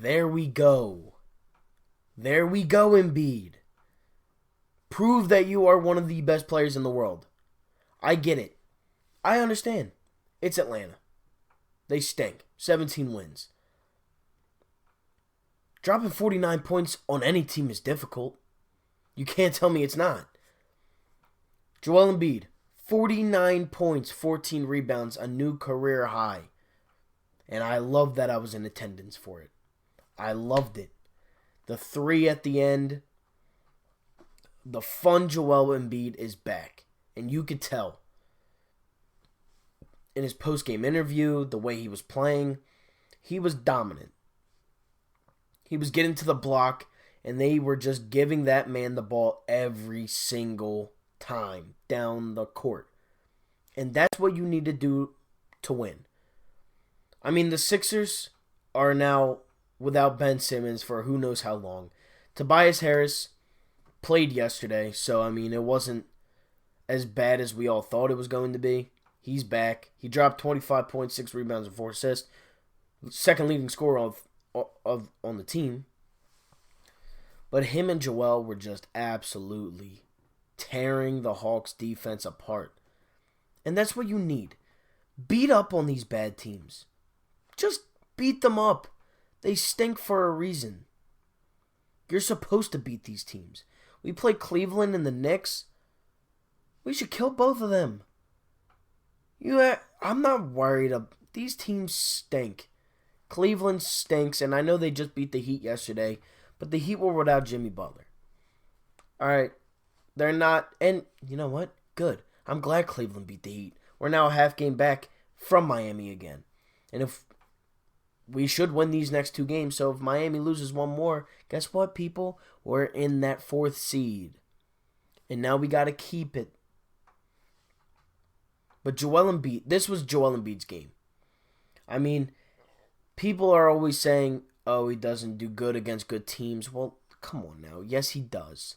There we go. There we go, Embiid. Prove that you are one of the best players in the world. I get it. I understand. It's Atlanta. They stink. 17 wins. Dropping 49 points on any team is difficult. You can't tell me it's not. Joel Embiid, 49 points, 14 rebounds, a new career high. And I love that I was in attendance for it. I loved it. The three at the end. The fun Joel Embiid is back. And you could tell. In his post-game interview, the way he was playing, he was dominant. He was getting to the block, and they were just giving that man the ball every single time down the court. And that's what you need to do to win. I mean, the Sixers are now without Ben Simmons for who knows how long. Tobias Harris played yesterday, so, I mean, it wasn't as bad as we all thought it was going to be. He's back. He dropped 25 points, 6 rebounds, and 4 assists. Second leading scorer on the team. But him and Joel were just absolutely tearing the Hawks defense apart. And that's what you need. Beat up on these bad teams. Just beat them up. They stink for a reason. You're supposed to beat these teams. We play Cleveland and the Knicks. We should kill both of them. I'm not worried. These teams stink. Cleveland stinks, and I know they just beat the Heat yesterday, but the Heat were without Jimmy Butler. All right, they're not, and you know what? Good. I'm glad Cleveland beat the Heat. We're now a half game back from Miami again, and if we should win these next 2 games, so if Miami loses one more, guess what, people? We're in that 4th seed, and now we got to keep it. But Joel Embiid, this was Joel Embiid's game. I mean, people are always saying, oh, he doesn't do good against good teams. Well, come on now. Yes, he does.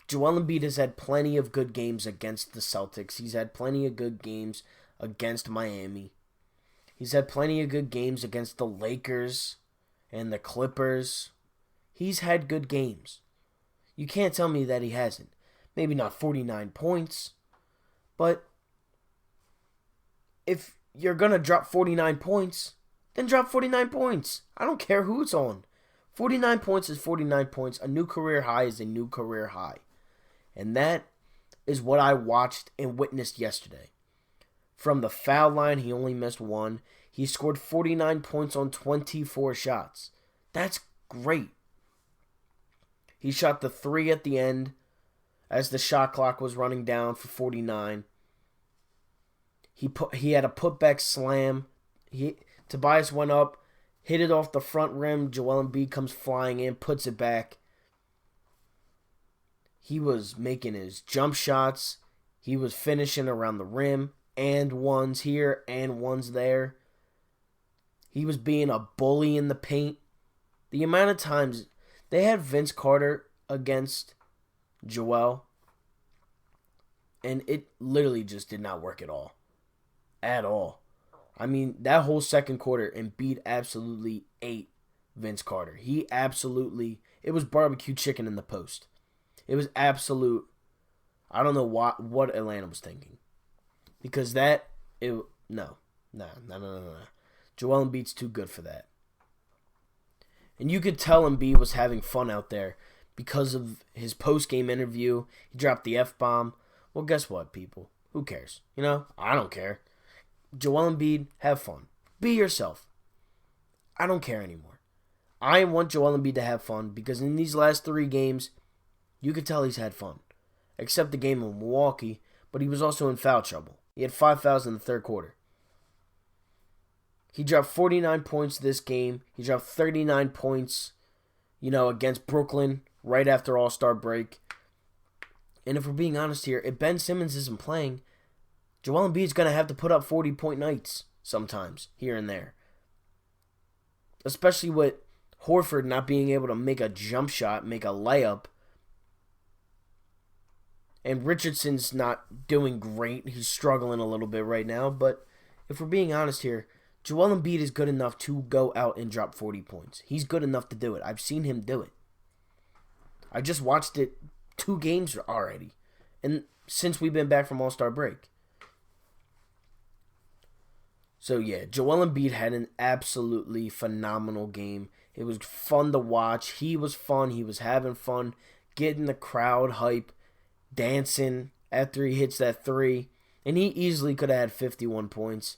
Joel Embiid has had plenty of good games against the Celtics. He's had plenty of good games against Miami. He's had plenty of good games against the Lakers and the Clippers. He's had good games. You can't tell me that he hasn't. Maybe not 49 points, but if you're going to drop 49 points, then drop 49 points. I don't care who it's on. 49 points is 49 points. A new career high is a new career high. And that is what I watched and witnessed yesterday. From the foul line, he only missed 1. He scored 49 points on 24 shots. That's great. He shot the 3 at the end as the shot clock was running down for 49. He had a putback slam. Tobias went up, hit it off the front rim. Joel Embiid comes flying in, puts it back. He was making his jump shots. He was finishing around the rim, and ones here and ones there. He was being a bully in the paint. The amount of times they had Vince Carter against Joel, and it literally just did not work at all. At all. I mean, that whole second quarter, Embiid absolutely ate Vince Carter. It was barbecue chicken in the post. It was absolute, I don't know what Atlanta was thinking. Because no. Joel Embiid's too good for that. And you could tell Embiid was having fun out there because of his post-game interview. He dropped the F-bomb. Well, guess what, people? Who cares? I don't care. Joel Embiid, have fun. Be yourself. I don't care anymore. I want Joel Embiid to have fun because in these last 3 games, you could tell he's had fun. Except the game of Milwaukee, but he was also in foul trouble. He had 5 fouls in the third quarter. He dropped 49 points this game. He dropped 39 points, against Brooklyn right after All-Star break. And if we're being honest here, if Ben Simmons isn't playing, Joel Embiid's going to have to put up 40-point nights sometimes, here and there. Especially with Horford not being able to make a jump shot, make a layup. And Richardson's not doing great. He's struggling a little bit right now. But if we're being honest here, Joel Embiid is good enough to go out and drop 40 points. He's good enough to do it. I've seen him do it. I just watched it 2 games already. And since we've been back from All-Star break. So yeah, Joel Embiid had an absolutely phenomenal game. It was fun to watch. He was fun. He was having fun. Getting the crowd hype. Dancing after he hits that 3. And he easily could have had 51 points.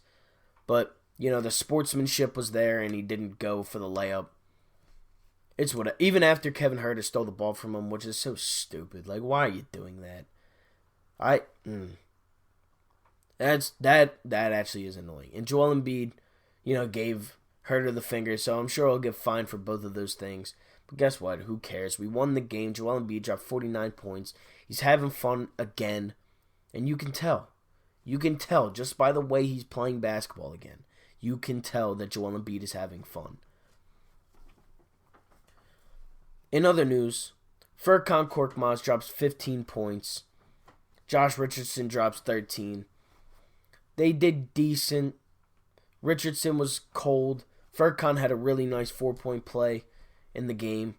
But, the sportsmanship was there and he didn't go for the layup. It's what, even after Kevin Huerter stole the ball from him, which is so stupid. Like, why are you doing that? That actually is annoying. And Joel Embiid, gave Huerter the finger, so I'm sure he'll get fined for both of those things. But guess what? Who cares? We won the game. Joel Embiid dropped 49 points. He's having fun again. And you can tell. You can tell just by the way he's playing basketball again. You can tell that Joel Embiid is having fun. In other news, Furkan Korkmaz drops 15 points. Josh Richardson drops 13. They did decent. Richardson was cold. Furkan had a really nice 4-point play in the game.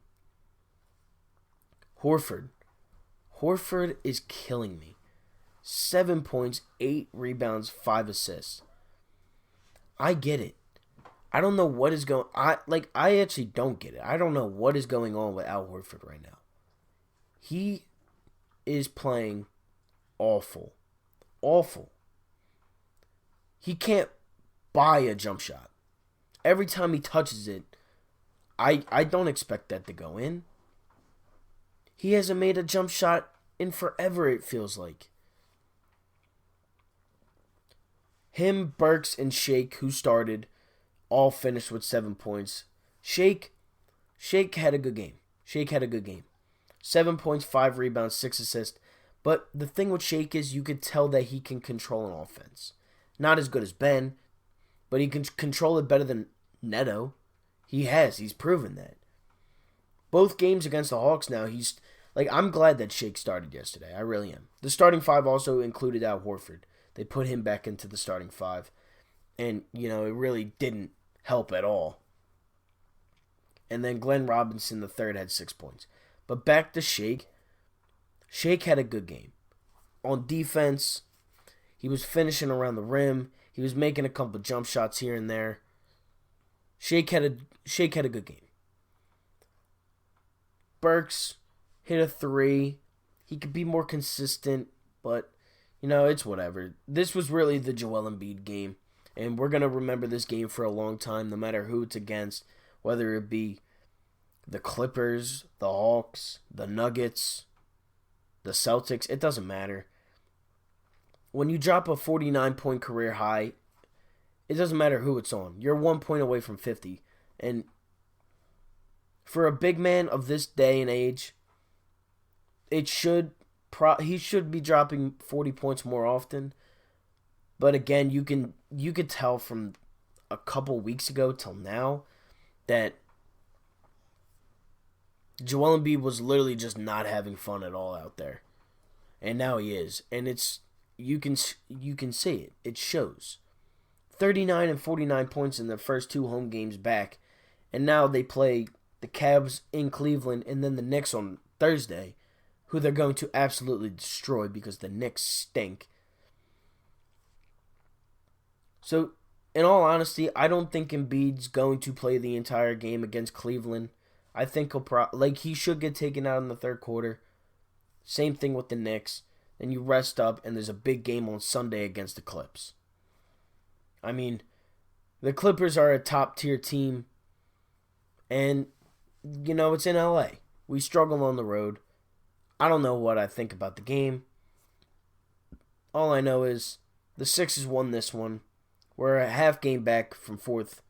Horford is killing me. 7 points, 8 rebounds, 5 assists. I get it. I don't know what is going. I actually don't get it. I don't know what is going on with Al Horford right now. He is playing awful. Awful. He can't buy a jump shot. Every time he touches it, I don't expect that to go in. He hasn't made a jump shot in forever, it feels like. Him, Burks, and Shake, who started, all finished with 7 points. Shake had a good game. 7 points, 5 rebounds, 6 assists. But the thing with Shake is you could tell that he can control an offense. Not as good as Ben, but he can control it better than Neto. He's proven that. Both games against the Hawks now, I'm glad that Shake started yesterday. I really am. The starting 5 also included Al Horford. They put him back into the starting 5. And, it really didn't help at all. And then Glenn Robinson, the third, had 6 points. But back to Shake. Shake had a good game. On defense, he was finishing around the rim. He was making a couple jump shots here and there. Shake had a good game. Burks hit a 3. He could be more consistent, but, it's whatever. This was really the Joel Embiid game, and we're going to remember this game for a long time, no matter who it's against, whether it be the Clippers, the Hawks, the Nuggets, the Celtics. It doesn't matter. When you drop a 49-point career high, it doesn't matter who it's on. You're 1 point away from 50. And for a big man of this day and age, he should be dropping 40 points more often. But again, you could tell from a couple weeks ago till now that Joel Embiid was literally just not having fun at all out there. And now he is. And you can see it. It shows. 39 and 49 points in their first 2 home games back. And now they play the Cavs in Cleveland and then the Knicks on Thursday, who they're going to absolutely destroy because the Knicks stink. So, in all honesty, I don't think Embiid's going to play the entire game against Cleveland. I think he should get taken out in the third quarter. Same thing with the Knicks. Then you rest up, and there's a big game on Sunday against the Clips. I mean, the Clippers are a top-tier team, and, it's in LA. We struggle on the road. I don't know what I think about the game. All I know is the Sixers won this one. We're a half game back from 4th.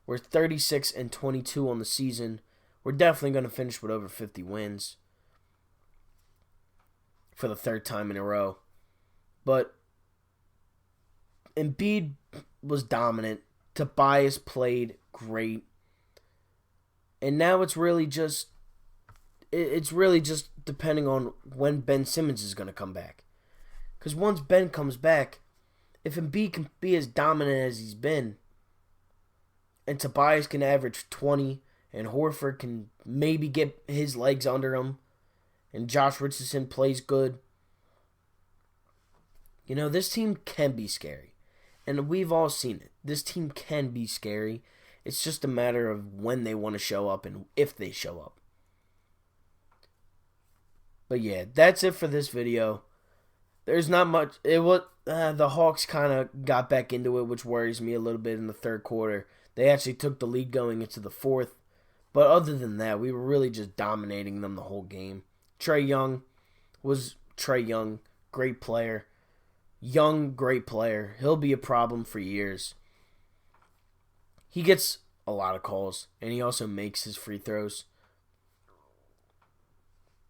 We're 36 and 22 on the season. We're definitely going to finish with over 50 wins for the 3rd time in a row. But Embiid was dominant. Tobias played great. And now it's really just depending on when Ben Simmons is going to come back. Because once Ben comes back, if Embiid can be as dominant as he's been, and Tobias can average 20, and Horford can maybe get his legs under him, and Josh Richardson plays good, you know, this team can be scary. And we've all seen it. This team can be scary. It's just a matter of when they want to show up and if they show up. But yeah, that's it for this video. There's not much. The Hawks kind of got back into it, which worries me a little bit in the third quarter. They actually took the lead going into the fourth. But other than that, we were really just dominating them the whole game. Trae Young, great player. Young, great player. He'll be a problem for years. He gets a lot of calls, and he also makes his free throws.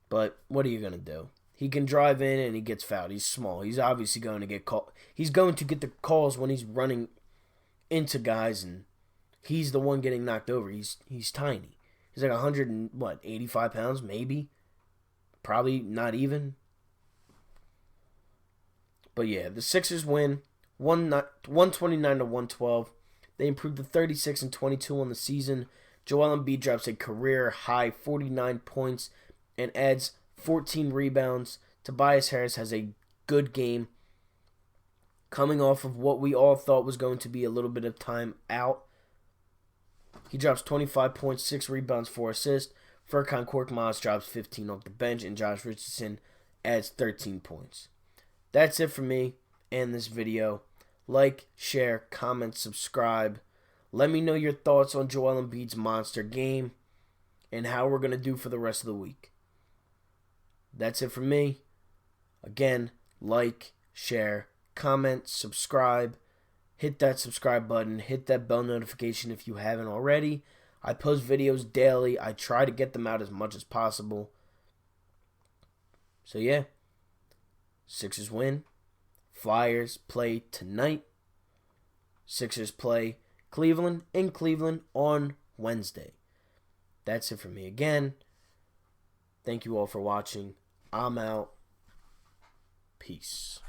But what are you going to do? He can drive in and he gets fouled. He's small. He's obviously going to get called. He's going to get the calls when he's running into guys, and he's the one getting knocked over. He's tiny. He's like 85 pounds, maybe. Probably not even. But yeah, the Sixers win 129 to 112. They improved to 36 and 22 on the season. Joel Embiid drops a career high 49 points and adds 14 rebounds. Tobias Harris has a good game, coming off of what we all thought was going to be a little bit of time out. He drops 25 points, 6 rebounds, 4 assists. Furkan Korkmaz drops 15 off the bench, and Josh Richardson adds 13 points. That's it for me and this video. Like, share, comment, subscribe. Let me know your thoughts on Joel Embiid's monster game and how we're going to do for the rest of the week. That's it for me. Again, like, share, comment, subscribe. Hit that subscribe button. Hit that bell notification if you haven't already. I post videos daily. I try to get them out as much as possible. So yeah. Sixers win. Flyers play tonight. Sixers play Cleveland in Cleveland on Wednesday. That's it for me again. Thank you all for watching. I'm out. Peace.